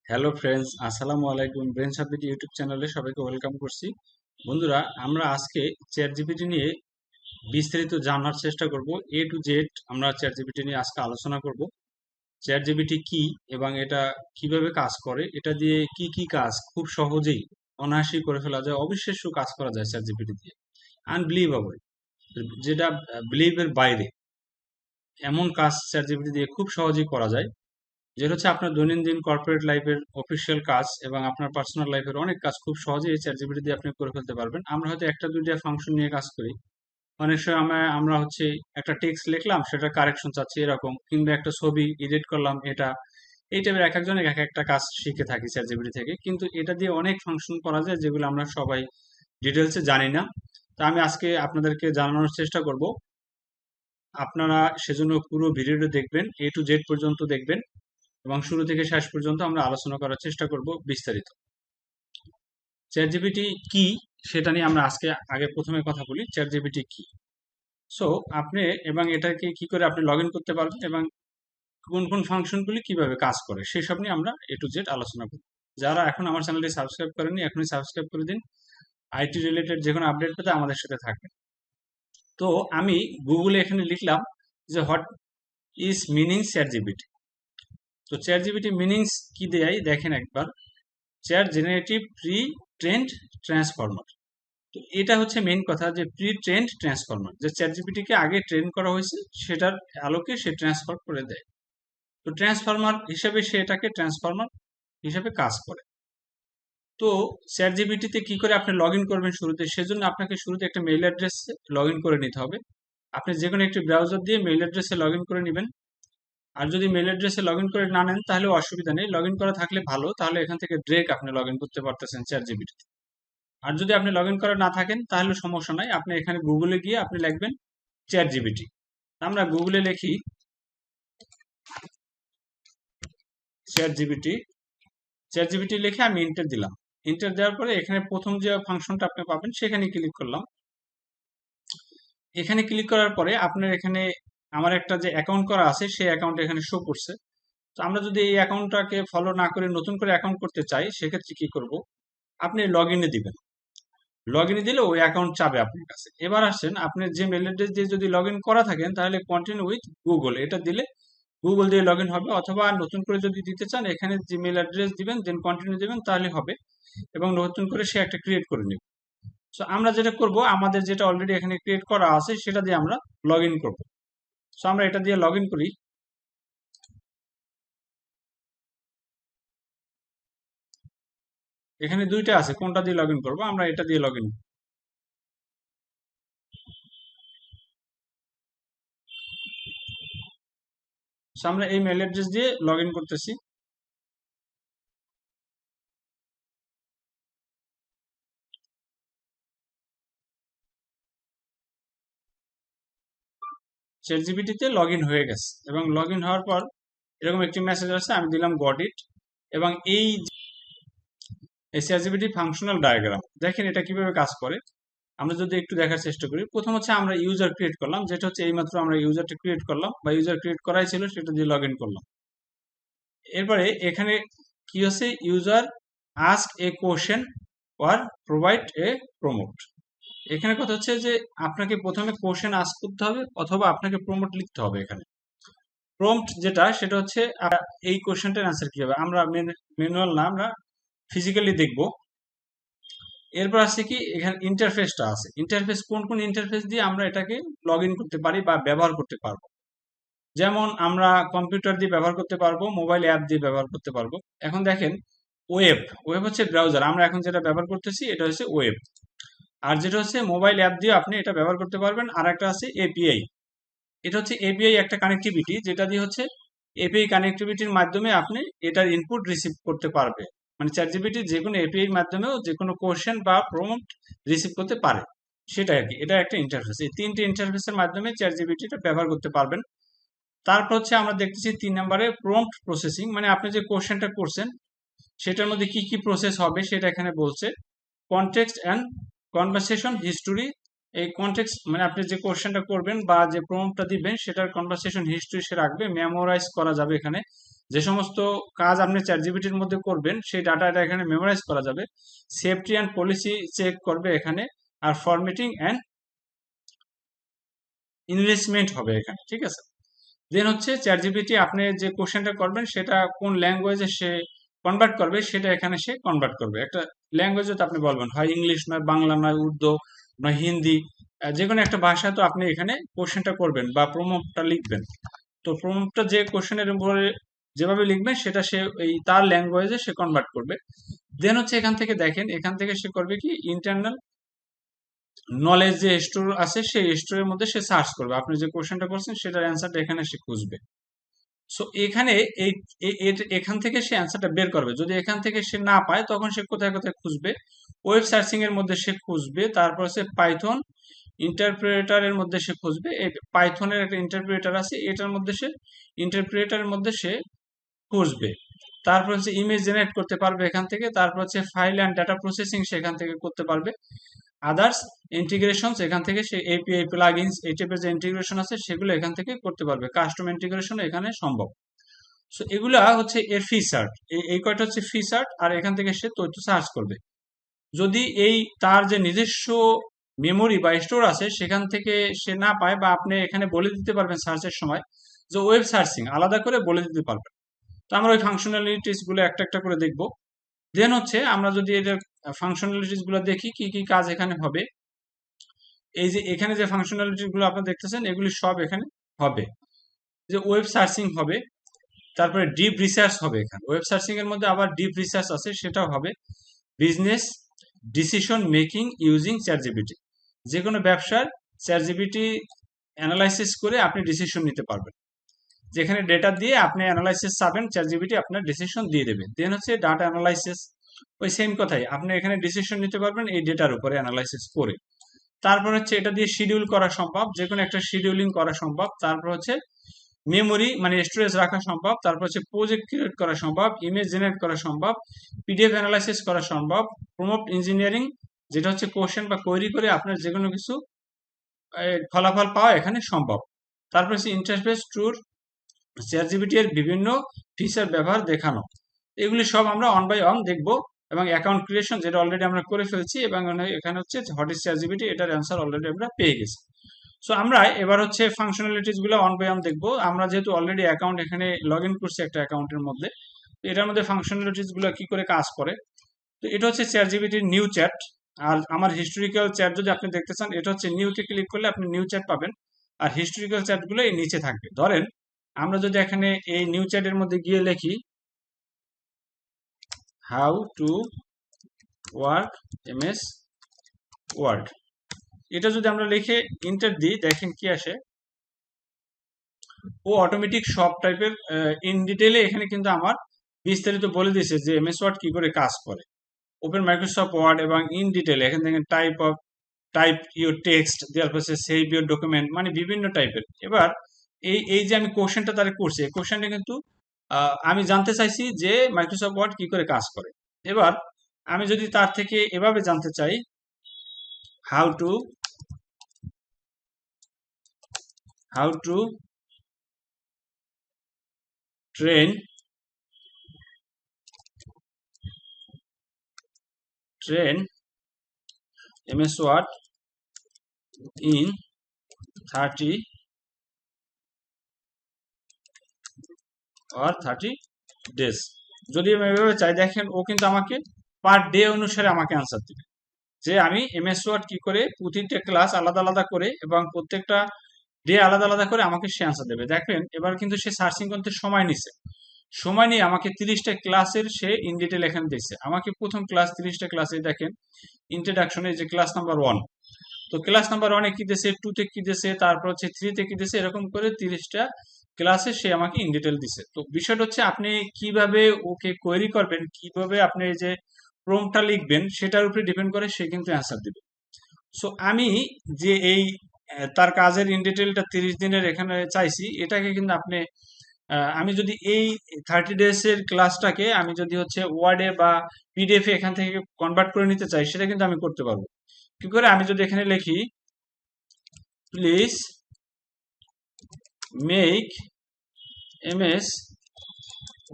Hello friends, আসসালামু আলাইকুম। Brain subject YouTube চ্যানেলে সবাইকে ওয়েলকাম করছি। বন্ধুরা, আমরা আজকে চ্যাট জিপিটি নিয়ে বিস্তারিত জানার চেষ্টা করব। এ টু জেড আমরা চ্যাট জিপিটি নিয়ে আজকে আলোচনা করব। চ্যাট জিপিটি কি এবং এটা কিভাবে কাজ করে, এটা দিয়ে কি কি কাজ খুব সহজেই অনায়াসেই করে ফেলা যায়, অবিশ্বাস্য কাজ করা যায় চ্যাট জিপিটি দিয়ে, আনবিলিভেবল, যেটা বিলিভের বাইরে এমন কাজ চ্যাট জিপিটি দিয়ে খুব সহজেই করা যায়, যেটা হচ্ছে আপনার দৈনন্দিন কর্পোরেট লাইফের অফিসিয়াল কাজ এবং আপনার পার্সোনাল লাইফের অনেক কাজ খুব সহজেই এই চ্যাট জিপিটি দিয়ে আপনি করে ফেলতে পারবেন। আমরা হয়তো একটা দুইটা ফাংশন নিয়ে কাজ করি, অনেক সময় আমরা হচ্ছে একটা টেক্সট লিখলাম, সেটা কারেকশন চাচ্ছি এরকম, কিংবা একটা ছবি এডিট করলাম, এটা এই টাইপের এক একজনের এক একটা কাজ শিখে থাকি চ্যাট জিপিটি থেকে। কিন্তু এটা দিয়ে অনেক ফাংশন করা যায় যেগুলো আমরা সবাই ডিটেলসে জানি না। তা আমি আজকে আপনাদেরকে জানানোর চেষ্টা করব। আপনারা সেজন্য পুরো ভিডিওটা দেখবেন, এ টু জেড পর্যন্ত দেখবেন এবং শুরু থেকে শেষ পর্যন্ত আমরা আলোচনা করার চেষ্টা করব বিস্তারিত। চ্যাট জিপিটি কি সেটা নিয়ে আমরা আজকে আগে প্রথমে কথা বলি। চ্যাট জিপিটি কি? সো আপনি এবং এটাকে কি করে আপনি লগ ইন করতে পারবেন এবং কোন কোন ফাংশনগুলি কিভাবে কাজ করে সেসব নিয়ে আমরা এ টু জেড আলোচনা করব। যারা এখন আমার চ্যানেলটি সাবস্ক্রাইব করেননি, এখনই সাবস্ক্রাইব করে দিন। আইটি রিলেটেড যে কোনো আপডেট পেতে আমাদের সাথে থাকবেন। তো আমি গুগলে এখানে লিখলাম যে what is meaning chat GPT. তো চ্যাট জিপিটি মিনিংস কি দেয় দেখেন একবার। Chat generative pre trend transformer. তো এটা হচ্ছে মেইন কথা, যে প্রি ট্রেন্ড ট্রান্সফর্মার, যে চ্যাট জিপিটিকে আগে ট্রেন করা হয়েছে সেটার আলোকে সে ট্রান্সফার করে দেয়। তো ট্রান্সফর্মার হিসেবে সে এটাকে ট্রান্সফর্মার হিসেবে কাজ করে। তো চ্যাট জিপিটিতে কি করে আপনি লগ ইন করবেন শুরুতে, সেজন্য আপনাকে শুরুতে একটা মেইল অ্যাড্রেসে লগ ইন করে নিতে হবে। আপনি যে কোনো একটি ব্রাউজার দিয়ে মেইল অ্যাড্রেসে লগ ইন করে নেবেন। আর যদি মেইল অ্যাড্রেসে লগ ইন করে না নেন তাহলে অসুবিধা নেই, লগ ইন করা থাকলে ভালো, তাহলে এখান থেকে ডিরেক্ট আপনি লগ ইন করতে পারতেছেন চ্যাট জিপিটি। আর যদি আপনি লগ ইন করা না থাকেন তাহলে সমস্যা নাই, আপনি এখানে গুগলে গিয়ে আপনি লিখবেন চ্যাট জিপিটি। আমরা গুগলে লিখি চ্যাট জিপিটি। চ্যাট জিপিটি লিখে আমি এন্টার দিলাম। এন্টার দেওয়ার পরে এখানে প্রথম যে ফাংশনটা আপনি পাবেন সেখানে ক্লিক করলাম। এখানে ক্লিক করার পরে আপনার এখানে আমার একটা যে অ্যাকাউন্ট করা আছে সেই অ্যাকাউন্ট এখানে শো করছে। তো আমরা যদি এই অ্যাকাউন্টটাকে ফলো না করে নতুন করে অ্যাকাউন্ট করতে চাই, সেক্ষেত্রে কি করব, আপনি লগ ইনে দিবেন। লগ ইনে দিলে ওই অ্যাকাউন্ট চাবে আপনার কাছে। এবার আসেন, আপনি যে মেল অ্যাড্রেস দিয়ে যদি লগ ইন করা থাকেন তাহলে কন্টিনিউ উইথ গুগল এটা দিলে গুগল দিয়ে লগ ইন হবে, অথবা নতুন করে যদি দিতে চান এখানে যে মেল অ্যাড্রেস দিবেন দেন কন্টিনিউ দিবেন তাহলে হবে, এবং নতুন করে সে একটা ক্রিয়েট করে নেবে। সো আমরা যেটা করব, আমাদের যেটা অলরেডি এখানে ক্রিয়েট করা আছে সেটা দিয়ে আমরা লগ ইন করবো। সো আমরা এটা দিয়ে লগ ইন করি। এখানে দুইটা আছে, কোনটা দিয়ে লগ ইন করবো, আমরা এটা দিয়ে লগ ইন। সো আমরা এই মেল অ্যাড্রেস দিয়ে লগ ইন করতেছি। চ্যাট জিপিটিতে লগ ইন হয়ে গেছে, এবং লগ ইন হওয়ার পর এরকম একটি মেসেজ আসছে, আমি দিলাম গট ইট। এবং এই চ্যাট জিপিটি ফাংশনাল ডায়াগ্রাম দেখেন এটা কিভাবে কাজ করে। আমরা যদি একটু দেখার চেষ্টা করি, প্রথম হচ্ছে আমরা ইউজার ক্রিয়েট করলাম, যেটা হচ্ছে এইমাত্র আমরা ইউজারটা ক্রিয়েট করলাম বা ইউজার ক্রিয়েট করাই ছিল, সেটা দিয়ে লগ ইন করলাম। এরপরে এখানে কি হচ্ছে, user ask a question or provide a promote. এখানে কথা হচ্ছে যে আপনাকে প্রথমে কোশ্চেন আস্ক করতে হবে অথবা আপনাকে প্রমোট লিখতে হবে। এখানে প্রম্পট যেটা সেটা হচ্ছে এই কোশ্চেনটার অ্যান্সার কি হবে, আমরা ম্যানুয়াল না, আমরা ফিজিক্যালি দেখব। এরপর আছে কি, এখানে ইন্টারফেসটা আছে, ইন্টারফেস কোন কোন ইন্টারফেস দিয়ে আমরা এটাকে লগ ইন করতে পারি বা ব্যবহার করতে পারবো। যেমন আমরা কম্পিউটার দিয়ে ব্যবহার করতে পারবো, মোবাইল অ্যাপ দিয়ে ব্যবহার করতে পারবো। এখন দেখেন, ওয়েব, ওয়েব হচ্ছে ব্রাউজার, আমরা এখন যেটা ব্যবহার করতেছি এটা হচ্ছে ওয়েব। আর যেটা হচ্ছে মোবাইল অ্যাপ দিয়ে আপনি এটা ব্যবহার করতে পারবেন। আর একটা আছে এপিআই, এটা হচ্ছে এপিআই একটা কানেক্টিভিটি, যেটা দিয়ে হচ্ছে এপিআই কানেক্টিভিটির মাধ্যমে আপনি এটার ইনপুট রিসিভ করতে পারবে। মানে চ্যাট জিপিটি যে কোনো এপিআই মাধ্যমেও যে কোনো কোশ্চেন বা প্রম্পট রিসিভ করতে পারে, সেটা আর কি। এটা একটা ইন্টারফেস, এই তিনটে ইন্টারফেসের মাধ্যমে চ্যাট জিপিটিটা ব্যবহার করতে পারবেন। তারপর হচ্ছে আমরা দেখতেছি 3 নম্বরে প্রম্পট প্রসেসিং, মানে আপনি যে কোশ্চেনটা করছেন সেটার মধ্যে কি কি প্রসেস হবে সেটা এখানে বলছে। কনটেক্সট অ্যান্ড কনভারসেশন হিস্টোরি এই কনটেক্সট মানে আপনি যে কোশ্চেনটা করবেন বা যে প্রম্পটটা দিবেন সেটার কনভারসেশন হিস্ট্রি সে রাখবে, মেমোরাইজ করা যাবে এখানে। যে সমস্ত কাজ আপনি চ্যাট জিপিটির মধ্যে করবেন সেই ডাটাটা এখানে মেমোরাইজ করা যাবে। সেফটি অ্যান্ড পলিসি চেক করবে এখানে। আর ফরম্যাটিং অ্যান্ড ইনভেস্টমেন্ট হবে এখানে, ঠিক আছে। দেন হচ্ছে চ্যাট জিপিটি আপনি যে কোশ্চেনটা করবেন সেটা কোন ল্যাঙ্গুয়েজে সে কনভার্ট করবে সেটা এখানে সে কনভার্ট করবে। একটা ল্যাঙ্গুয়েজে তো আপনি বলবেন, হয় ইংলিশ নয় বাংলা নয় উর্দু নয় হিন্দি, যে কোনো একটা ভাষা তো আপনি এখানে কোশ্চেনটা করবেন বা প্রম্পটটা লিখবেন। তো প্রম্পটটা যে কোশ্চেনের উপরে যেভাবে লিখবেন সেটা সে এই তার ল্যাঙ্গুয়েজে সে কনভার্ট করবে। দেন হচ্ছে এখান থেকে দেখেন, এখান থেকে সে করবে কি ইন্টারনাল নলেজ যে স্টোর আছে সেই স্টোরের মধ্যে সে সার্চ করবে, আপনি যে কোশ্চেনটা করছেন সেটার অ্যান্সারটা এখানে সে খুঁজবে। সো এখানে এই এখান থেকে সে অ্যান্সারটা বের করবে। যদি এখান থেকে সে না পায় তখন সে কোথায় কোথায় খুঁজবে, ওয়েব সার্চিং এর মধ্যে সে খুঁজবে, তারপর হচ্ছে পাইথন ইন্টারপ্রেটারের মধ্যে সে খুঁজবে। এই পাইথনের একটা ইন্টারপ্রেটার আছে, এটার মধ্যে সে ইন্টারপ্রেটারের মধ্যে সে খুঁজবে। তারপর হচ্ছে ইমেজ জেনারেট করতে পারবে এখান থেকে, তারপর হচ্ছে ফাইল অ্যান্ড ডাটা প্রসেসিং সেখান থেকে করতে পারবে। আদার্স ইন্টিগ্রেশনস এখান থেকে সে এপিআই প্লাগইনস এই টাইপের যে ইন্টিগ্রেশন আছে সেগুলো এখান থেকে করতে পারবে। কাস্টম ইন্টিগ্রেশন এখানে সম্ভব। সো এগুলা হচ্ছে এর ফিচার, এই কয়টা হচ্ছে ফিচার। আর এখান থেকে সে তথ্য সার্চ করবে। যদি এই তার যে নিজস্ব মেমোরি বা স্টোর আছে সেখান থেকে সে না পায়, বা আপনি এখানে বলে দিতে পারবেন সার্চের সময় যে ওয়েব সার্চিং আলাদা করে বলে দিতে পারবেন। তো আমরা ওই ফাংশনালিটিস গুলো একটা একটা করে দেখব। দেন হচ্ছে আমরা যদি এদের ফাংশনালিটিস গুলো দেখি কি কি কাজ এখানে হবে। এই যে এখানে যে ফাংশনালিটিস গুলো আপনারা দেখতেছেন এগুলি সব এখানে হবে। যে ওয়েব সার্চিং হবে, তারপরে ডিপ রিসার্চ হবে। এখানে ওয়েব সার্চিং এর মধ্যে আবার ডিপ রিসার্চ আছে, সেটাও হবে। Business decision making using ChatGPT, যে কোনো ব্যবসার চ্যাটজিপিটি অ্যানালাইসিস করে আপনি ডিসিশন নিতে পারবেন। যেখানে ডেটা দিয়ে আপনি অ্যানালাইসিস চাবেন, চ্যাটজিপিটি আপনার ডিসিশন দিয়ে দেবে। দেন হচ্ছে ডাটা অ্যানালাইসিস, ওই সেম কথাই, আপনি এখানে ডিসিশন নিতে পারবেন এই ডেটার উপরে অ্যানালাইসিস করে। তারপর হচ্ছে এটা দিয়ে শিডিউল করা সম্ভব, যে কোনো একটা শিডিউলিং করা সম্ভব। তারপর হচ্ছে মেমোরি মানে স্টোরেজ রাখা সম্ভব। তারপর হচ্ছে প্রজেক্ট ক্রিয়েট করা সম্ভব, ইমেজ জেনারেট করা সম্ভব, পিডিএফ অ্যানালাইসিস করা সম্ভব, প্রমোট ইঞ্জিনিয়ারিং যেটা হচ্ছে কোশ্চেন বা কোয়েরি করে আপনার যে কোনো কিছু ফলাফল পাওয়া এখানে সম্ভব। তারপর হচ্ছে ইন্টারফেস ট্যুর চ্যাটজিপিটি এর বিভিন্ন ফিচার ব্যবহার দেখানো। এগুলি সব আমরা অন বাই অন দেখব। এবং অ্যাকাউন্ট ক্রিয়েশন যেটা অলরেডি আমরা করে ফেলছি, এবং এখানে হচ্ছে হোয়াট ইজ চ্যাটজিপিটি এটার অ্যান্সার অলরেডি আমরা পেয়ে গেছি। সো আমরা এবার হচ্ছে ফাংশনালিটিস গুলো অন বাই অন দেখবো। আমরা যেহেতু অলরেডি অ্যাকাউন্ট এখানে লগ ইন করছি একটা অ্যাকাউন্টের মধ্যে, তো এটার মধ্যে ফাংশনালিটিস গুলো কি করে কাজ করে। তো এটা হচ্ছে চ্যাটজিপিটির নিউ চ্যাট। আর আমার হিস্টোরিক্যাল চ্যাট যদি আপনি দেখতে চান, এটা হচ্ছে নিউতে ক্লিক করলে আপনি নিউ চ্যাট পাবেন। আর হিস্টোরিক্যাল চ্যাট গুলো এই নিচে থাকবে। ধরেন আমরা যদি এখানে এই নিউ চ্যাটের মধ্যে গিয়ে লিখি how to work MS Word, এটা যদি আমরা লিখে ইন্টার দিই দেখেন কি আসে। ও অটোমেটিক সব টাইপের ইন ডিটেইলে এখানে কিন্তু আমার বিস্তারিত বলে দিয়েছে যে এমএস ওয়ার্ড কি করে কাজ করে। ওপেন মাইক্রোসফট ওয়ার্ড এবং ইন ডিটেইল এখান থেকে টাইপ ইউর টেক্সট, দেওয়ার পর সেভ ইউর ডকুমেন্ট, মানে বিভিন্ন টাইপের। এবার এই এই যে আমি কোশ্চেনটা তারা করছি, এই কোশ্চেনটা কিন্তু আমি জানতে চাইছি যে মাইক্রোসফট ওয়ার্ড কি করে কাজ করে। এবার আমি যদি তার থেকে এভাবে জানতে চাই, how to train MS Word in 30 or 30 days, যদি আমি এভাবে চাই দেখেন ও কিন্তু আমাকে পার ডে অনুসারে আমাকে অ্যান্সার দিবে। যে আমি এমএস ওয়ার্ড কি করে প্রতিটা ক্লাস আলাদা আলাদা করে এবং প্রত্যেকটা ডে আলাদা আলাদা করে আমাকে সে অ্যান্সার দেবে। দেখবেন এবার কিন্তু সে সার্চিং করতে সময় নিছে, সময় নিয়ে আমাকে 30টা ক্লাসের সে ইন ডিটেল এখানে দিচ্ছে। আমাকে প্রথম ক্লাস 30টা ক্লাসে দেখেন ইন্ট্রোডাকশনে যে ক্লাস নাম্বার 1, তো ক্লাস নাম্বার 1 এ কি দিয়েছে, 2 তে কি দিয়েছে, তারপর হচ্ছে 3 তে কি দিয়েছে, এরকম করে 30টা ক্লাসে সে আমাকে ইন ডিটেল দিছে। তো বিষয়টা হচ্ছে আপনি কিভাবে ওকে কোয়েরি করবেন, কিভাবে আপনি এই যে প্রম্পটটা লিখবেন সেটার উপরে ডিপেন্ড করে সে কিন্তু অ্যান্সার দিবে। সো আমি যে এই তার কাজের ইন ডিটেলটা 30 দিনের এখানে চাইছি, এটাকে কিন্তু আপনি আমি যদি এই 30 ডেজ এর ক্লাসটাকে আমি যদি হচ্ছে ওয়ার্ডে বা পিডিএফ এ এখান থেকে কনভার্ট করে নিতে চাই, সেটা কিন্তু আমি করতে পারবো। কি করে, আমি যদি এখানে লিখি please make MS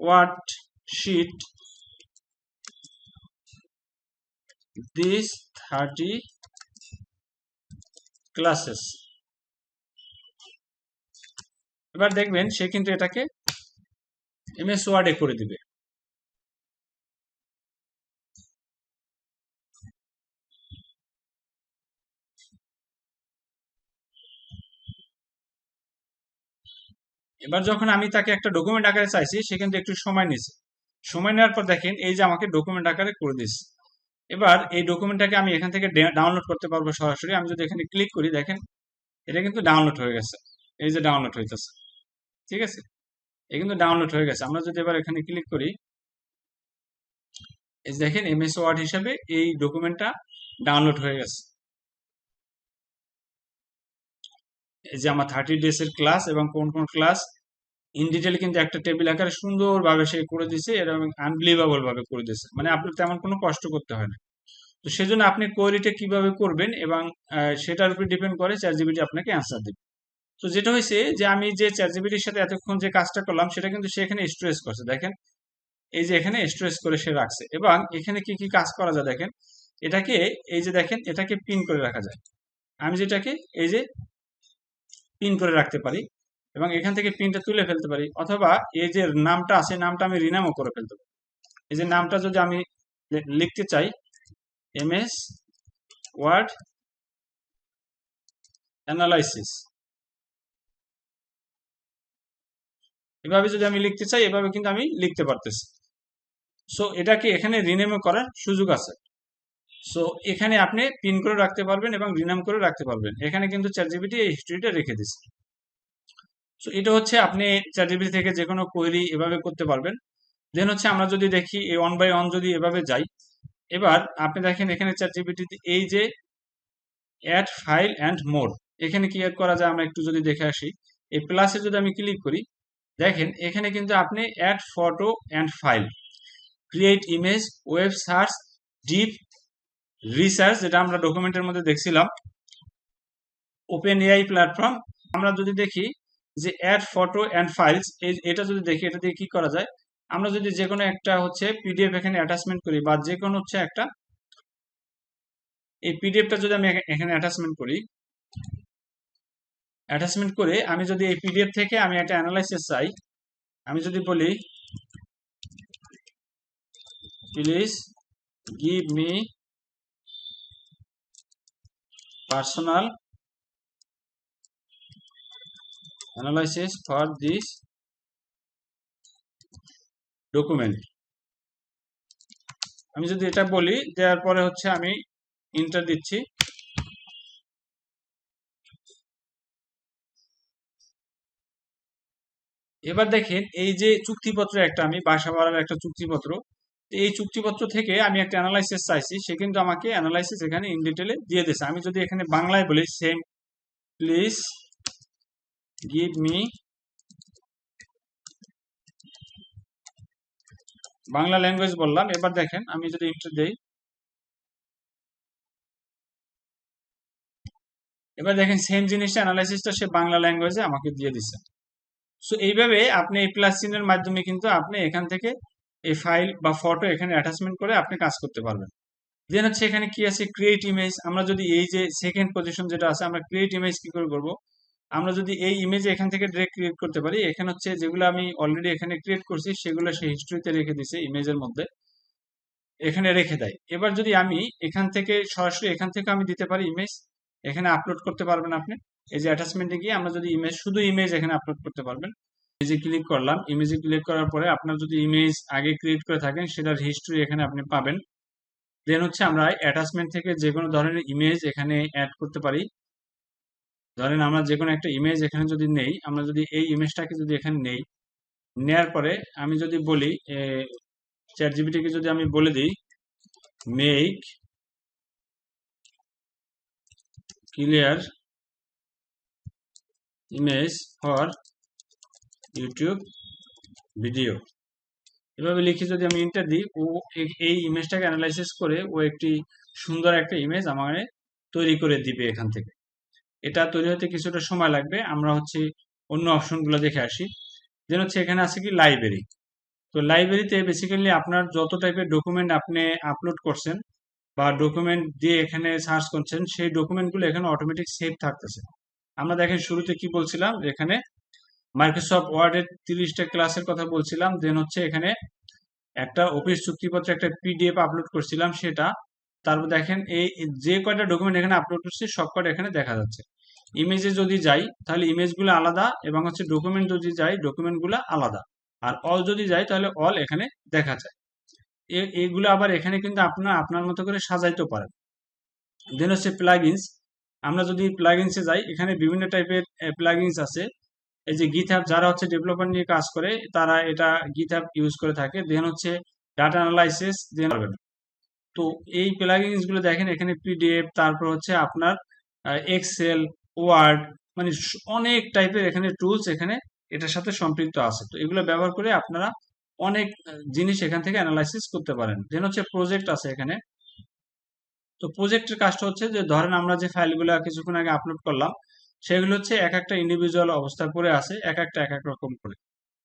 worksheet these 30 classes। এবার দেখবেন সে কিন্তু এটাকে MS ওয়ার্ডে করে দিবে। এবার যখন আমি তাকে একটা ডকুমেন্ট আকারে চাইছি সে কিন্তু একটু সময় নিছে। সময় নেওয়ার পর দেখেন এই যে আমাকে ডকুমেন্ট আকারে করে দিচ্ছে। এবার এই ডকুমেন্টটাকে আমি এখান থেকে ডাউনলোড করতে পারবো সরাসরি। আমি যদি এখানে ক্লিক করি দেখেন এটা কিন্তু ডাউনলোড হয়ে গেছে। এই যে ডাউনলোড হইতেছে, ঠিক আছে, এটা কিন্তু ডাউনলোড হয়ে গেছে। আমরা যদি এবার এখানে ক্লিক করি, এই যে দেখেন MS ওয়ার্ড হিসাবে এই ডকুমেন্টটা ডাউনলোড হয়ে গেছে। এই যে আমার 30 ডেজ এর ক্লাস এবং কোন কোন ক্লাস ইন ডিটেল কিন্তু একটা টেবিল আকারে সুন্দরভাবে সে করে দিছে এবং আনবিলিভেবল ভাবে করে দিছে, মানে আপনার তেমন কোনো কষ্ট করতে হয় না। তো সেজন্য আপনি কোয়েরিটা কিভাবে করবেন এবং সেটার উপর ডিপেন্ড করে চ্যাটজিপিটি আপনাকে অ্যান্সার দেবে। তো যেটা হয়েছে যে আমি যে চ্যাটজিপিটির সাথে এতক্ষণ যে কাজটা করলাম সেটা কিন্তু সে এখানে স্টোরেজ করছে। দেখেন এই যে এখানে স্টোরেজ করে সে রাখছে এবং এখানে কি কি কাজ করা যায় দেখেন। এটাকে এই যে দেখেন এটাকে পিন করে রাখা যায়। আমি যেটাকে এই যে পিন করে রাখতে পারি এবং এখান থেকে পিনটা তুলে ফেলতে পারি, অথবা এই যে নামটা আছে নামটা আমি রিনামও করে ফেলতে পারি। এই যে নামটা যদি আমি লিখতে চাই MS ওয়ার্ড অ্যানালাইসিস, এভাবে যদি আমি লিখতে চাই এভাবে কিন্তু আমি লিখতে পারতেছি। সো এটাকে এখানে রিনেমও করার সুযোগ আছে। সো এখানে আপনি পিন করে রাখতে পারবেন এবং রিনাম করে রাখতে পারবেন। এখানে কিন্তু চ্যাটজিপিটি এই হিস্ট্রিটা রেখে দিচ্ছে। সো এটা হচ্ছে আপনি চ্যাটজিপিটি থেকে যে কোনো কোয়েরি এভাবে করতে পারবেন। দেন হচ্ছে আমরা যদি দেখি এই 1 বাই 1 যদি এভাবে যাই, এবার আপনি দেখেন এখানে চ্যাটজিপিটিতে এই যে অ্যাড ফাইল অ্যান্ড মোর, এখানে কি অ্যাড করা যায় আমরা একটু যদি দেখে আসি। এই প্লাসে যদি আমি ক্লিক করি দেখেন এখানে কিন্তু আপনি add photo and file, create image, web search, deep research যেটা আমরা ডকুমেন্টের মধ্যে দেখছিলাম, ওপেন এআই প্ল্যাটফর্ম। আমরা যদি দেখি যে অ্যাড ফটো অ্যান্ড ফাইলস, এটা যদি দেখি এটা দিয়ে কি করা যায়। আমরা যদি যে কোনো একটা হচ্ছে পিডিএফ এখানে অ্যাটাচমেন্ট করি বা যে কোনো হচ্ছে একটা এই পিডিএফটা যদি আমি এখানে অ্যাটাচমেন্ট করি, অ্যাটাচমেন্ট করে আমি যদি এই পিডিএফ থেকে আমি একটা অ্যানালাইসিস চাই, আমি যদি বলি please give me personal analysis for this document, আমি যদি এটা বলি দেওয়ার পরে হচ্ছে আমি ইন্টার দিচ্ছি। এবার দেখেন এই যে চুক্তিপত্র একটা আমি বাসা ভাড়ার একটা চুক্তিপত্র, এই চুক্তিপত্র থেকে আমি একটা অ্যানালাইসিস চাইছি, সে কিন্তু আমাকে অ্যানালাইসিস এখানে ইন ডিটেলে দিয়ে দিয়েছে। আমি যদি এখানে বাংলায় বলি same please give me Bangla language বললাম। এবার দেখেন আমি যদি ইন্টার দেই, এবার দেখেন সেম জিনিসটা অ্যানালাইসিসটা সে বাংলা ল্যাঙ্গুয়েজে আমাকে দিয়ে দিচ্ছে। সো এইভাবে আপনি এই প্লাস চিহ্নের মাধ্যমে কিন্তু আপনি এখান থেকে এই ফাইল বা ফটো এখানে অ্যাটাচমেন্ট করে আপনি কাজ করতে পারবেন। দেন হচ্ছে এখানে কি আছে ক্রিয়েট ইমেজ। আমরা যদি এই যে সেকেন্ড পজিশন যেটা আছে আমরা ক্রিয়েট ইমেজ কি করে করব, আমরা যদি এই ইমেজ এখান থেকে ডিরেক্ট ক্রিয়েট করতে পারি, এখানে হচ্ছে যেগুলো আমি অলরেডি এখানে ক্রিয়েট করছি সেগুলো সে হিস্ট্রিতে রেখে দিছে ইমেজের মধ্যে, এখানে রেখে দেয়। এবার যদি আমি এখান থেকে সরাসরি এখান থেকে আমি দিতে পারি ইমেজ, এখানে আপলোড করতে পারবেন আপনি। এই যে অ্যাটাচমেন্টে গিয়ে আমরা যদি ইমেজ, শুধু ইমেজ এখানে আপলোড করতে পারবেন। ইমেজে ক্লিক করলাম, ইমেজে ক্লিক করার পরে আপনার যদি ইমেজ আগে ক্রিয়েট করে থাকেন সেটার হিস্ট্রি এখানে আপনি পাবেন। দেন হচ্ছে আমরা অ্যাটাচমেন্ট থেকে যে কোনো ধরনের ইমেজ এখানে অ্যাড করতে পারি। ধরেন আমরা যে কোনো একটা ইমেজ এখানে যদি নেই, আমরা যদি এই ইমেজটাকে যদি এখানে নেই, নেয়ার পরে আমি যদি বলি চ্যাটজিপিটিকে যদি আমি বলে দিই make clear image for YouTube video, এভাবে লিখে যদি আমি ইন্টার দিই, ও এই ইমেজটাকে অ্যানালাইসিস করে ও একটি সুন্দর একটা ইমেজ আমাকে তৈরি করে দিবে এখান থেকে। এটা তৈরি হতে কিছুটা সময় লাগবে। আমরা হচ্ছে অন্য অপশনগুলো দেখে আসি। দেন হচ্ছে এখানে আছে কি লাইব্রেরি। তো লাইব্রেরিতে বেসিক্যালি আপনার যত টাইপের ডকুমেন্ট আপনি আপলোড করছেন বা ডকুমেন্ট দিয়ে এখানে সার্চ করছেন, সেই ডকুমেন্টগুলো এখানে অটোমেটিক সেভ থাকতেছে। আমরা দেখেন শুরুতে কি বলছিলাম, এখানে মাইক্রোসফট ওয়ার্ডের 30টা ক্লাসের কথা বলছিলাম। দেন হচ্ছে এখানে একটা অফিস চুক্তিপত্রে একটা পিডিএফ আপলোড করছিলাম সেটা। তারপর দেখেন এই যে কয়টা ডকুমেন্ট এখানে আপলোড করছি সব কয়টা এখানে দেখা যাচ্ছে। ইমেজে যদি যাই তাহলে ইমেজগুলো আলাদা, এবং হচ্ছে ডকুমেন্ট যদি যাই ডকুমেন্টগুলো আলাদা, আর অল যদি যাই তাহলে অল এখানে দেখা যায়। এগুলো আবার এখানে কিন্তু আপনার আপনার মতো করে সাজাইতে পারেন। দেন হচ্ছে প্লাগইনস। আমরা যদি প্লাগইনসে যাই, এখানে বিভিন্ন টাইপের প্লাগইনস আছে। এই যে গিটহাব, যারা হচ্ছে ডেভেলপমেন্ট নিয়ে কাজ করে তারা এটা গিটহাব ইউজ করে থাকে। দেন হচ্ছে ডাটা অ্যানালাইসিস, দেন তো এই প্লাগইনস গুলো দেখেন এখানে পিডিএফ, তারপর হচ্ছে আপনার এক্সেল, ওয়ার্ড, মানে অনেক টাইপের এখানে টুলস এখানে এটার সাথে সম্পৃক্ত আছে। তো এগুলো ব্যবহার করে আপনারা অনেক জিনিস এখান থেকে অ্যানালাইসিস করতে পারেন। দেন হচ্ছে প্রজেক্ট আছে এখানে। তো প্রজেক্টের কাজটা হচ্ছে যে ধরেন আমরা যে ফাইলগুলো কিছুক্ষণ আগে আপলোড করলাম সেগুলো হচ্ছে এক একটা ইন্ডিভিজুয়াল অবস্থায় পড়ে আছে, এক একটা এক এক রকম করে।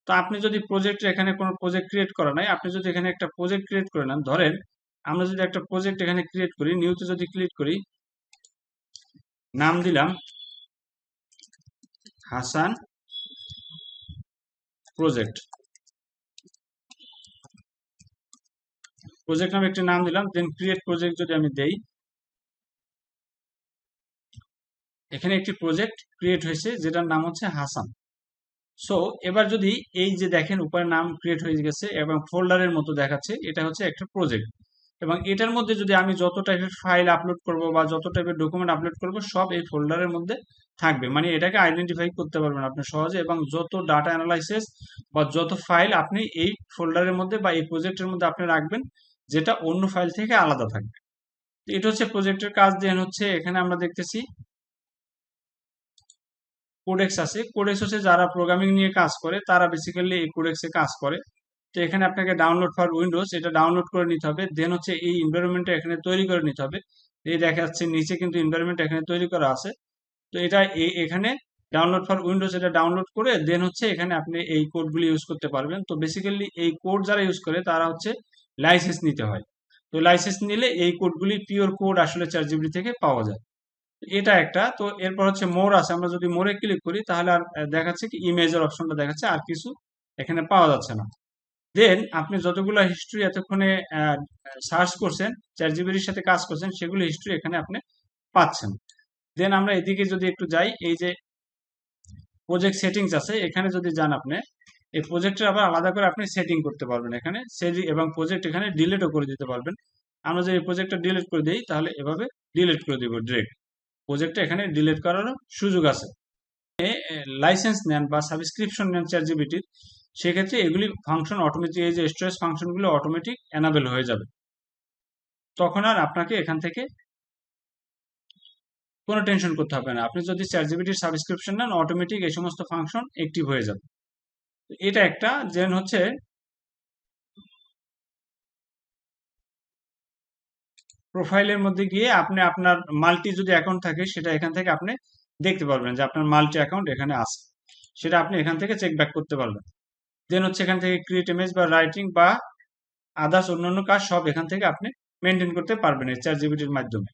তো আপনি যদি প্রজেক্ট এখানে কোনো প্রজেক্ট ক্রিয়েট করা নাই, আপনি যদি এখানে একটা প্রজেক্ট ক্রিয়েট করে নেন, ধরেন আমরা যদি একটা প্রজেক্ট এখানে ক্রিয়েট করি, নিউতে যদি ক্লিক করি, নাম দিলাম হাসান প্রজেক্ট, প্রজেক্ট নামে একটি নাম দিলাম। দেন ক্রিয়েট প্রজেক্ট যদি আমি দেই, এখানে একটি প্রজেক্ট ক্রিয়েট হয়েছে যেটার নাম হচ্ছে হাসান। সো এবার যদি এই যে দেখেন উপরে নাম ক্রিয়েট হয়ে গেছে এবং ফোল্ডারের মতো দেখাচ্ছে, এটা হচ্ছে একটা প্রজেক্ট। এবং এটার মধ্যে যদি আমি যত টাইপের ফাইল আপলোড করব বা যত টাইপের ডকুমেন্ট আপলোড করব সব এই ফোল্ডারের মধ্যে থাকবে। মানে এটাকে আইডেন্টিফাই করতে পারবেন আপনি সহজে, এবং যত ডাটা অ্যানালাইসিস বা যত ফাইল আপনি এই ফোল্ডারের মধ্যে বা এই প্রজেক্টের মধ্যে আপনি রাখবেন, যেটা অন্য ফাইল থেকে আলাদা থাকবে। তো এটা হচ্ছে প্রজেক্টের কাজ। দেন হচ্ছে এখানে আমরা দেখতেছি কোডেক্স আছে। কোডেক্স হচ্ছে যারা প্রোগ্রামিং নিয়ে কাজ করে তারা বেসিক্যালি এই কোডেক্সে কাজ করে। তো এখানে আপনাকে ডাউনলোড ফর উইন্ডোজ এটা ডাউনলোড করে নিতে হবে। দেন হচ্ছে এই এনভায়রনমেন্টটা এখানে তৈরি করে নিতে হবে। এই দেখা যাচ্ছে নিচে কিন্তু এনভায়রনমেন্ট এখানে তৈরি করা আছে। তো এটা এখানে ডাউনলোড ফর উইন্ডোজ এটা ডাউনলোড করে দেন হচ্ছে এখানে আপনি এই কোডগুলি ইউজ করতে পারবেন। তো বেসিক্যালি এই কোড যারা ইউজ করে তারা হচ্ছে লাইসেন্স নিতে হয়। তো লাইসেন্স নিলে এই কোডগুলি পিওর কোড আসলে চ্যাটজিপিটি থেকে পাওয়া যায়। এটা একটা। তো এরপর হচ্ছে মোর আছে, আমরা যদি মোরে ক্লিক করি তাহলে আর দেখাচ্ছে কি ইমেজের অপশনটা দেখাচ্ছে, আর কিছু এখানে পাওয়া যাচ্ছে না। দেন আপনি যতগুলো হিস্ট্রি এতক্ষণে সার্চ করছেন, চ্যাটজিপিটির সাথে কাজ করছেন, সেগুলো হিস্ট্রি এখানে আপনি পাচ্ছেন। দেন আমরা এদিকে যদি একটু যাই, এই যে প্রজেক্ট সেটিংস আছে এখানে যদি যান, আপনি এই প্রজেক্টের আবার আলাদা করে আপনি সেটিং করতে পারবেন এখানে এবং প্রজেক্ট এখানে ডিলিটও করে দিতে পারবেন। আমরা যদি এই প্রজেক্টটা ডিলিট করে দিই তাহলে এভাবে ডিলিট করে দিব ডিরেক্ট। প্রজেক্টটা এখানে ডিলিট করারও সুযোগ আছে। লাইসেন্স নেন বা সাবস্ক্রিপশন নেন চ্যাটজিপিটির, সেক্ষেত্রে এগুলি ফাংশন অটোমেটিক, এই যে স্টোরেজ ফাংশনগুলো অটোমেটিক এনাবেল হয়ে যাবে। তখন আর আপনাকে এখান থেকে কোনো টেনশন করতে হবে না। আপনি যদি চ্যাটজিপিটির সাবস্ক্রিপশন নেন অটোমেটিক এই সমস্ত ফাংশন অ্যাক্টিভ হয়ে যাবে। এটা একটা। যেন হচ্ছে প্রোফাইলের মধ্যে গিয়ে আপনি আপনার মাল্টি যদি অ্যাকাউন্ট থাকে সেটা এখান থেকে আপনি দেখতে পারবেন যে আপনার মাল্টি অ্যাকাউন্ট এখানে আছে, সেটা আপনি এখান থেকে চেক ব্যাক করতে পারবেন। দেন হচ্ছে এখান থেকে ক্রিয়েট ইমেজ বা রাইটিং বা আদার্স অন্যান্য কাজ সব এখান থেকে আপনি মেনটেন করতে পারবেন এই চ্যাটজিপিটির মাধ্যমে।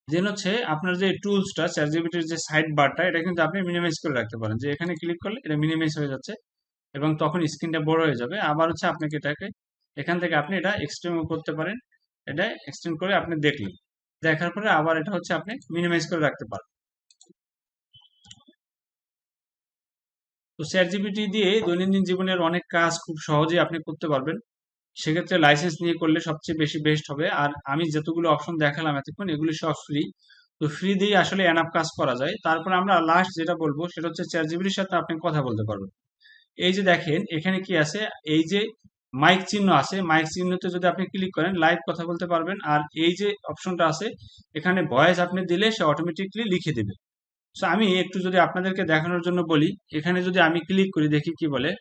দেন হচ্ছে আপনার যে টুলসটা চ্যাটজিপিটির যে সাইড বারটা, এটা কিন্তু আপনি মিনিমাইজ করে রাখতে পারেন, যে এখানে ক্লিক করলে এটা মিনিমাইজ হয়ে যাচ্ছে এবং তখন স্ক্রিনটা বড় হয়ে যাবে। আবার হচ্ছে আপনাকে এটাকে এখান থেকে আপনি এটা এক্সটেন্ড করতে পারেন। এটা এক্সটেন্ড করে আপনি দেখলেন, দেখার পরে আবার এটা হচ্ছে আপনি মিনিমাইজ করে রাখতে পারেন। তো চ্যাটজিপিটি দিয়ে দৈনন্দিন জীবনের অনেক কাজ খুব সহজেই আপনি করতে পারবেন। সেক্ষেত্রে লাইসেন্স নিয়ে করলে সবচেয়ে বেশি বেস্ট হবে। আর আমি যতগুলো অপশন দেখালাম এতক্ষণ এগুলি সব ফ্রি। তো ফ্রি দিয়ে আসলে এনাফ কাজ করা যায়। তারপর আমরা লাস্ট যেটা বলবো সেটা হচ্ছে চ্যাটজিপিটির সাথে আপনি কথা বলতে পারবেন। এই যে দেখেন এখানে কি আছে, এই যে মাইক চিহ্ন আছে, মাইক চিহ্নতে যদি আপনি ক্লিক করেন লাইভ কথা বলতে পারবেন। আর এই যে অপশনটা আছে এখানে ভয়েস আপনি দিলে সে অটোমেটিকলি লিখে দিবে। তো আমি একটু যদি আপনাদেরকে দেখানোর জন্য বলি, এখানে যদি আমি ক্লিক করি দেখি কি বলে।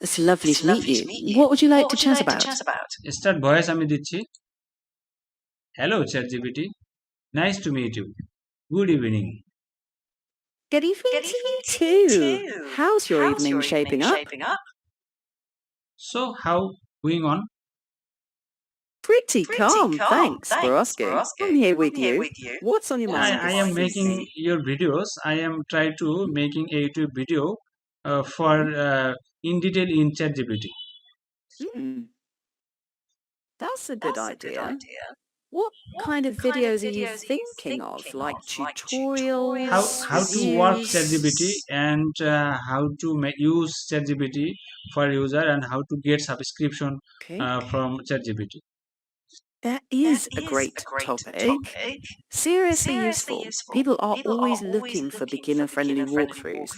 It's lovely to meet you. What would you like to chat about? Start voice আমি দিচ্ছি। Hello ChatGPT, nice to meet you, good evening. Good evening to you too. How's your evening shaping up? So how going on? Pretty calm, thanks for asking. I'm here with you. What's on your mind? I am making your videos. I am try to making a YouTube video for in detail in ChatGPT. Hmm. That's a good idea. What kind of videos are you thinking of? Like tutorials? How to work reviews? ChatGPT and how to use ChatGPT for user and how to get subscription Okay. from ChatGPT. That is a great topic. Seriously useful. People are always looking for beginner-friendly walkthroughs.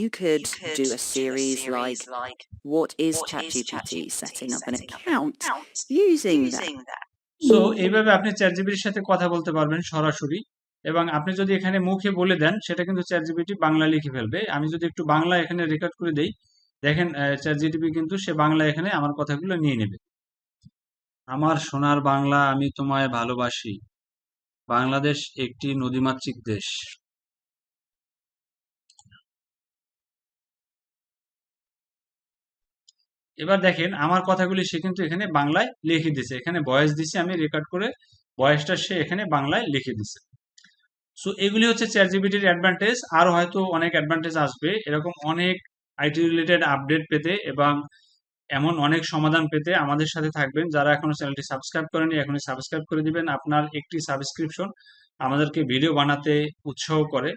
You could do a series like What is ChatGPT? Setting up an account using that. So এইভাবে আপনি চ্যাটজিপিটির সাথে কথা বলতে পারবেন সরাসরি, এবং আপনি যদি এখানে মুখে বলে দেন সেটা কিন্তু চ্যাটজিপিটি বাংলা লিখে ফেলবে। আমি যদি একটু বাংলা এখানে রেকর্ড করে দেই, দেখেন চ্যাটজিপিটি কিন্তু সে বাংলা এখানে আমার কথাগুলো নিয়ে নেবে। আমার সোনার বাংলা, আমি তোমায় ভালোবাসি, বাংলাদেশ একটি নদীমাতৃক দেশ। এবার দেখেন আমার কথাগুলি সে কিন্তু এখানে বাংলায় লিখে দিছে, এখানে ভয়েস দিছে, আমি রেকর্ড করে ভয়েসটা সে এখানে বাংলায় লিখে দিছে। সো এগুলি হচ্ছে চ্যাটজিপিটির অ্যাডভান্টেজ। আরো হয়তো অনেক অ্যাডভান্টেজ আসবে, এরকম অনেক আইটি রিলেটেড আপডেট পেতে এবং এমন অনেক সমাধান পেতে আমাদের সাথে থাকবেন। যারা এখনো চ্যানেলটি সাবস্ক্রাইব করেনি এখনই সাবস্ক্রাইব করে দিবেন। আপনার একটি সাবস্ক্রিপশন আমাদেরকে ভিডিও বানাতে উৎসাহ করে।